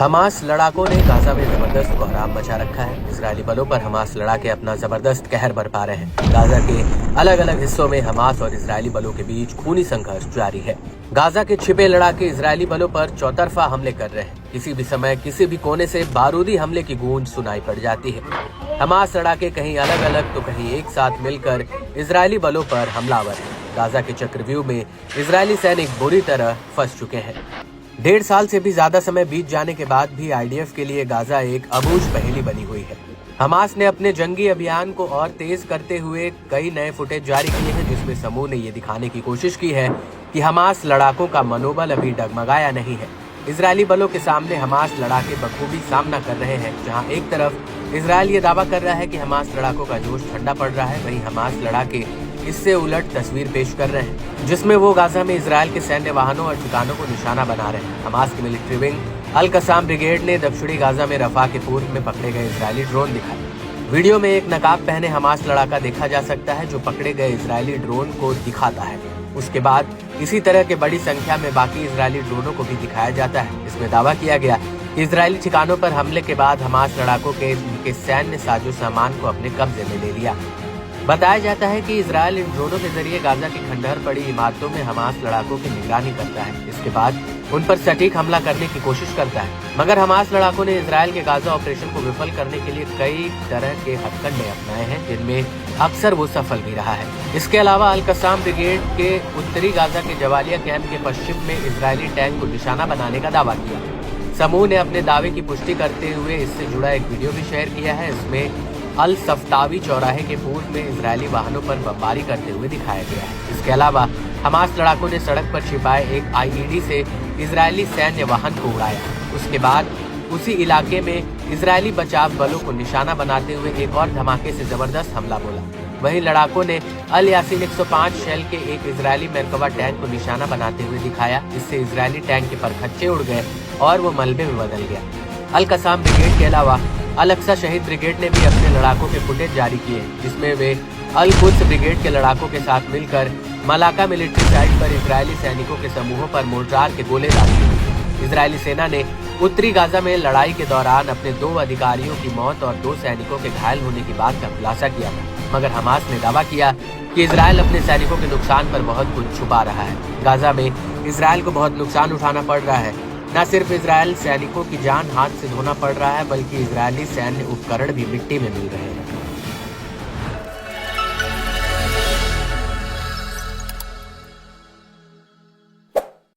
Hamas लड़ाकों ने Gaza में जबरदस्त कोहराम मचा रखा है। इजरायली बलों पर हमास लड़ाके अपना जबरदस्त कहर बरपा रहे हैं। गाजा के अलग अलग हिस्सों में हमास और इजरायली बलों के बीच खूनी संघर्ष जारी है। गाजा के छिपे लड़ाके इजरायली बलों पर चौतरफा हमले कर रहे हैं। किसी भी समय किसी भी कोने से बारूदी हमले की गूंज सुनाई पड़ जाती है। हमास लड़ाके कहीं अलग अलग तो कहीं एक साथ मिलकर इजरायली बलों पर हमलावर हैं। गाजा के चक्रव्यूह में इजरायली सैनिक बुरी तरह फंस चुके हैं। 1.5 साल से भी ज्यादा समय बीत जाने के बाद भी आईडीएफ के लिए गाजा एक अबूझ पहेली बनी हुई है। हमास ने अपने जंगी अभियान को और तेज करते हुए कई नए फुटेज जारी किए हैं, जिसमें समूह ने ये दिखाने की कोशिश की है कि हमास लड़ाकों का मनोबल अभी डगमगाया नहीं है। इजरायली बलों के सामने हमास लड़ाके बखूबी सामना कर रहे हैं। जहां एक तरफ इजरायल ये दावा कर रहा है कि हमास लड़ाकों का जोश ठंडा पड़ रहा है, वहीं हमास लड़ाके इससे उलट तस्वीर पेश कर रहे हैं, जिसमें वो गाजा में इजरायल के सैन्य वाहनों और ठिकानों को निशाना बना रहे हैं। हमास की मिलिट्री विंग अल कसाम ब्रिगेड ने दक्षिणी गाजा में रफा के पूर्व में पकड़े गए इजरायली ड्रोन दिखाए। वीडियो में एक नकाब पहने हमास लड़ाका देखा जा सकता है, जो पकड़े गए इजरायली ड्रोन को दिखाता है। उसके बाद इसी तरह के बड़ी संख्या में बाकी इजरायली ड्रोनों को भी दिखाया जाता है। इसमें दावा किया गया कि इजरायली ठिकानों पर हमले के बाद हमास लड़ाकों के सैन्य साजो सामान को अपने कब्जे में ले लिया। बताया जाता है कि इजरायल इन ड्रोनों के जरिए गाजा की खंडहर पड़ी इमारतों में हमास लड़ाकों की निगरानी करता है। इसके बाद उन पर सटीक हमला करने की कोशिश करता है। मगर हमास लड़ाकों ने इजरायल के गाजा ऑपरेशन को विफल करने के लिए कई तरह के हथकंडे अपनाए हैं, जिनमें अक्सर वो सफल भी रहा है। इसके अलावा अल कसाम ब्रिगेड के उत्तरी गाजा के जवालिया कैंप के पश्चिम में इजरायली टैंक को निशाना बनाने का दावा किया। समूह ने अपने दावे की पुष्टि करते हुए इससे जुड़ा एक वीडियो भी शेयर किया है। इसमें अल सफ्तावी चौराहे के पूर्व में इजरायली वाहनों पर बमबारी करते हुए दिखाया गया है। इसके अलावा हमास लड़ाकों ने सड़क पर छिपाए एक आईईडी से इजरायली सैन्य वाहन को उड़ाया। उसके बाद उसी इलाके में इजरायली बचाव बलों को निशाना बनाते हुए एक और धमाके से जबरदस्त हमला बोला। वहीं लड़ाकों ने अल यासीन 105 शेल के एक इजरायली मेरकवा टैंक को निशाना बनाते हुए दिखाया। इससे इजरायली टैंक के परखच्चे उड़ गए और वो मलबे में बदल गया। अल कसाम ब्रिगेड के अलावा अल अक्सा शहीद ब्रिगेड ने भी अपने लड़ाकों के फुटेज जारी किए, जिसमें वे अल कुद्स ब्रिगेड के लड़ाकों के साथ मिलकर मलाका मिलिट्री साइट पर इजरायली सैनिकों के समूहों पर मोर्टार के गोले दागे। इजरायली सेना ने उत्तरी गाजा में लड़ाई के दौरान अपने 2 अधिकारियों की मौत और 2 सैनिकों के घायल होने की बात का खुलासा किया था। मगर हमास ने दावा किया कि इजरायल अपने सैनिकों के नुकसान पर बहुत कुछ छुपा रहा है। गाजा में इजरायल को बहुत नुकसान उठाना पड़ रहा है। न सिर्फ इजरायल सैनिकों की जान हाथ से धोना पड़ रहा है, बल्कि इजरायली सैन्य उपकरण भी मिट्टी में मिल रहे हैं।